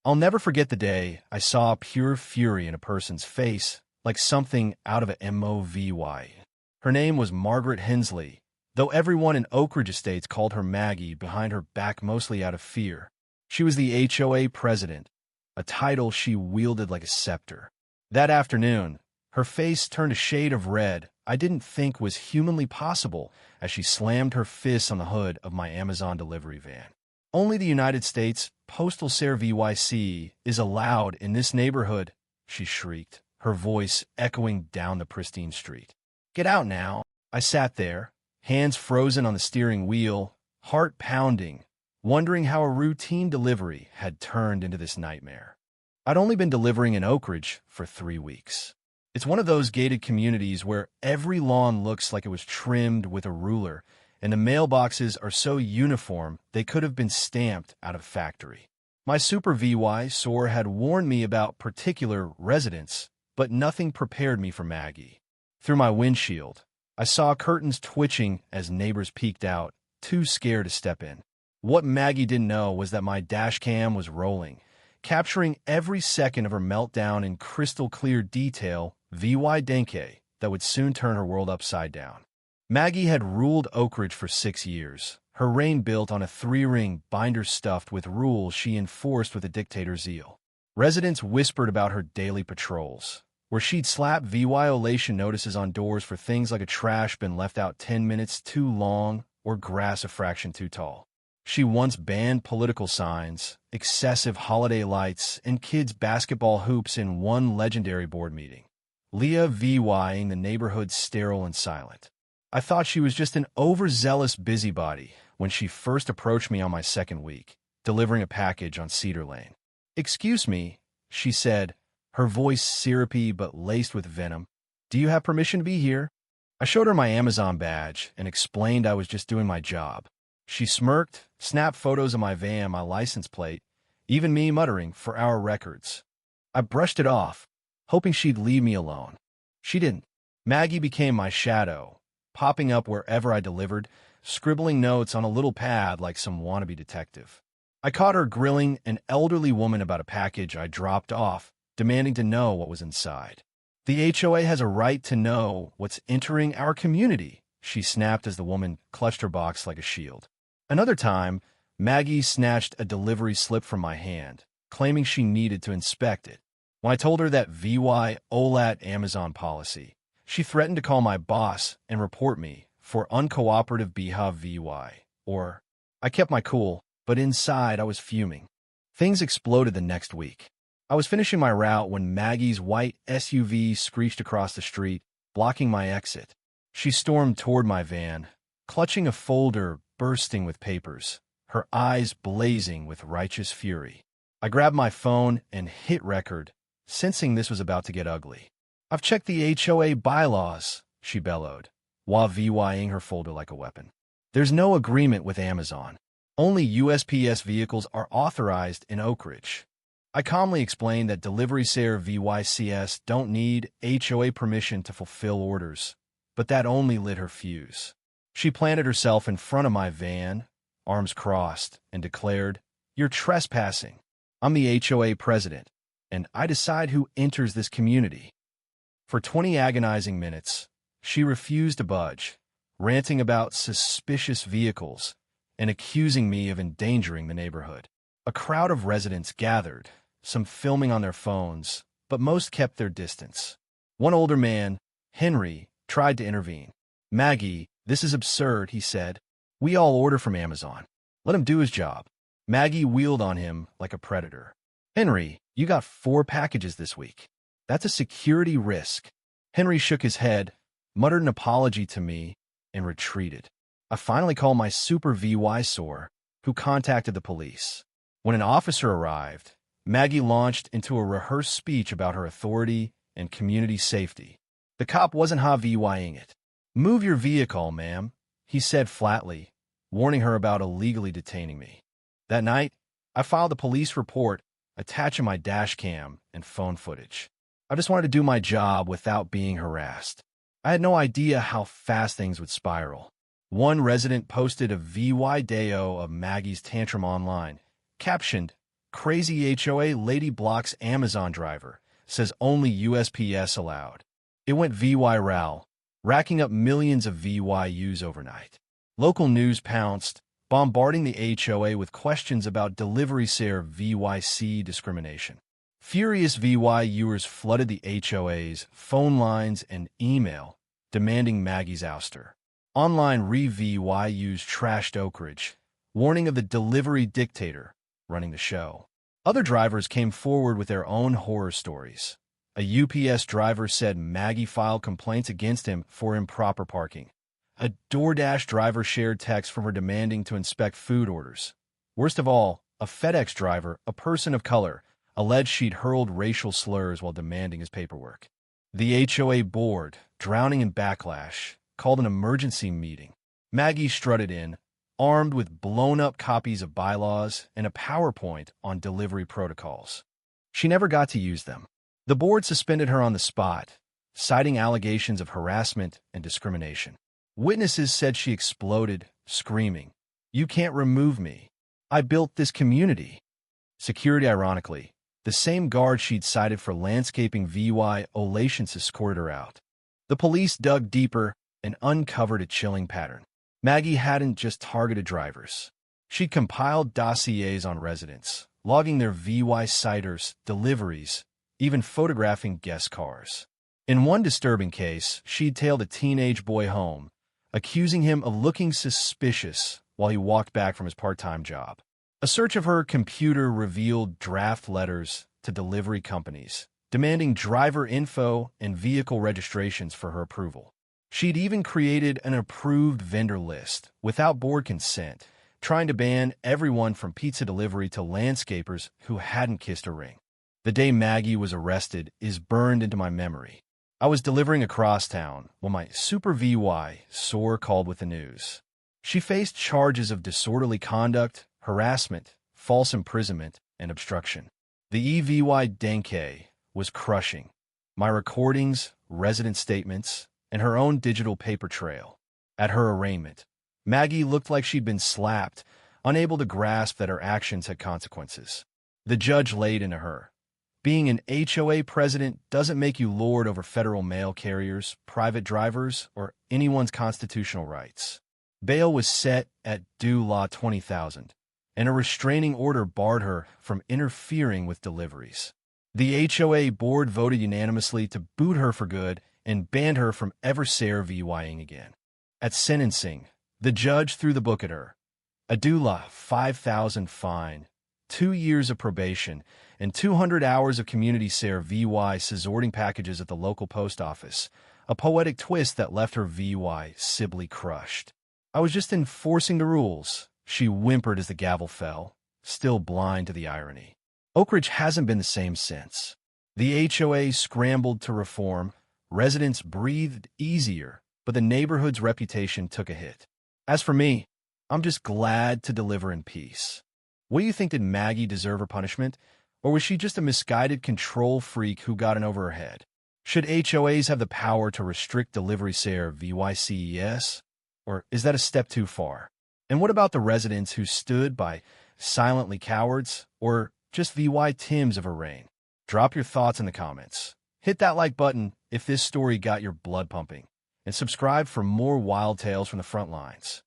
I'll never forget the day I saw pure fury in a person's face, like something out of a movie. Her name was Margaret Hensley, though everyone in Oak Ridge Estates called her Maggie behind her back mostly out of fear. She was the HOA president, a title she wielded like a scepter. That afternoon, her face turned a shade of red I didn't think was humanly possible as she slammed her fists on the hood of my Amazon delivery van. Only the United States Postal Service is allowed in this neighborhood, she shrieked, her voice echoing down the pristine street. Get out now. I sat there, hands frozen on the steering wheel, heart pounding, wondering how a routine delivery had turned into this nightmare. I'd only been delivering in Oak Ridge for 3 weeks. It's one of those gated communities where every lawn looks like it was trimmed with a ruler, and the mailboxes are so uniform they could have been stamped out of a factory. My supervisor had warned me about particular residents, but nothing prepared me for Maggie. Through my windshield, I saw curtains twitching as neighbors peeked out, too scared to step in. What Maggie didn't know was that my dash cam was rolling, capturing every second of her meltdown in crystal-clear detail, denke, that would soon turn her world upside down. Maggie had ruled Oak Ridge for 6 years, her reign built on a 3-ring binder stuffed with rules she enforced with a dictator's zeal. Residents whispered about her daily patrols, where she'd slap violation notices on doors for things like a trash bin left out 10 minutes too long or grass a fraction too tall. She once banned political signs, excessive holiday lights, and kids' basketball hoops in one legendary board meeting, leaving the neighborhood sterile and silent. I thought she was just an overzealous busybody when she first approached me on my 2nd week, delivering a package on Cedar Lane. Excuse me, she said, her voice syrupy but laced with venom. Do you have permission to be here? I showed her my Amazon badge and explained I was just doing my job. She smirked, snapped photos of my van, my license plate, even me muttering, "for our records." I brushed it off, hoping she'd leave me alone. She didn't. Maggie became my shadow, popping up wherever I delivered, scribbling notes on a little pad like some wannabe detective. I caught her grilling an elderly woman about a package I dropped off, demanding to know what was inside. The HOA has a right to know what's entering our community, she snapped as the woman clutched her box like a shield. Another time, Maggie snatched a delivery slip from my hand, claiming she needed to inspect it. When I told her that VY-OLAT Amazon policy, she threatened to call my boss and report me for uncooperative behavior. I kept my cool, but inside I was fuming. Things exploded the next week. I was finishing my route when Maggie's white SUV screeched across the street, blocking my exit. She stormed toward my van, clutching a folder bursting with papers, her eyes blazing with righteous fury. I grabbed my phone and hit record, sensing this was about to get ugly. I've checked the HOA bylaws, she bellowed, while VYing her folder like a weapon. There's no agreement with Amazon. Only USPS vehicles are authorized in Oak Ridge. I calmly explained that delivery VYCS don't need HOA permission to fulfill orders, but that only lit her fuse. She planted herself in front of my van, arms crossed, and declared, "You're trespassing. I'm the HOA president, and I decide who enters this community." For 20 agonizing minutes, she refused to budge, ranting about suspicious vehicles and accusing me of endangering the neighborhood. A crowd of residents gathered, some filming on their phones, but most kept their distance. One older man, Henry, tried to intervene. "Maggie, this is absurd," he said. "We all order from Amazon. Let him do his job." Maggie wheeled on him like a predator. "Henry, you got 4 packages this week. That's a security risk." Henry shook his head, muttered an apology to me, and retreated. I finally called my supervisor, who contacted the police. When an officer arrived, Maggie launched into a rehearsed speech about her authority and community safety. The cop wasn't VYing it. "Move your vehicle, ma'am," he said flatly, warning her about illegally detaining me. That night, I filed a police report, attaching my dash cam and phone footage. I just wanted to do my job without being harassed. I had no idea how fast things would spiral. One resident posted a video of Maggie's tantrum online, captioned, Crazy HOA lady blocks Amazon driver, says only USPS allowed. It went viral, racking up millions of VYUs overnight. Local news pounced, bombarding the HOA with questions about delivery share VYC discrimination. Furious VYUers flooded the HOA's phone lines and email, demanding Maggie's ouster. Online VYUs trashed Oak Ridge, warning of the delivery dictator running the show. Other drivers came forward with their own horror stories. A UPS driver said Maggie filed complaints against him for improper parking. A DoorDash driver shared texts from her demanding to inspect food orders. Worst of all, a FedEx driver, a person of color, alleged she'd hurled racial slurs while demanding his paperwork. The HOA board, drowning in backlash, called an emergency meeting. Maggie strutted in, armed with blown-up copies of bylaws and a PowerPoint on delivery protocols. She never got to use them. The board suspended her on the spot, citing allegations of harassment and discrimination. Witnesses said she exploded, screaming, "You can't remove me. I built this community." Security, ironically, the same guard she'd cited for landscaping violations, escorted her out. The police dug deeper and uncovered a chilling pattern. Maggie hadn't just targeted drivers. She'd compiled dossiers on residents, logging their VY-citers, deliveries, even photographing guest cars. In one disturbing case, she'd tailed a teenage boy home, accusing him of looking suspicious while he walked back from his part-time job. A search of her computer revealed draft letters to delivery companies, demanding driver info and vehicle registrations for her approval. She'd even created an approved vendor list without board consent, trying to ban everyone from pizza delivery to landscapers who hadn't kissed a ring. The day Maggie was arrested is burned into my memory. I was delivering across town when my super VY sore called with the news. She faced charges of disorderly conduct, harassment, false imprisonment, and obstruction. The EVY Denke was crushing. My recordings, resident statements, and her own digital paper trail. At her arraignment, Maggie looked like she'd been slapped, unable to grasp that her actions had consequences. The judge laid into her. Being an HOA president doesn't make you lord over federal mail carriers, private drivers, or anyone's constitutional rights. Bail was set at due law $20,000, and a restraining order barred her from interfering with deliveries. The HOA board voted unanimously to boot her for good and banned her from ever VYing again. At sentencing, the judge threw the book at her. A DULA, $5,000 fine, 2 years of probation, and 200 hours of community VY sorting packages at the local post office, a poetic twist that left her VY sibly crushed. "I was just enforcing the rules," she whimpered as the gavel fell, still blind to the irony. Oak Ridge hasn't been the same since. The HOA scrambled to reform, residents breathed easier, but the neighborhood's reputation took a hit. As for me, I'm just glad to deliver in peace. What do you think? Did Maggie deserve her punishment? Or was she just a misguided control freak who got in over her head? Should HOAs have the power to restrict delivery VYCES? Or is that a step too far? And what about the residents who stood by silently cowards, or just VY Tims of her reign? Drop your thoughts in the comments. Hit that like button if this story got your blood pumping, and subscribe for more wild tales from the front lines.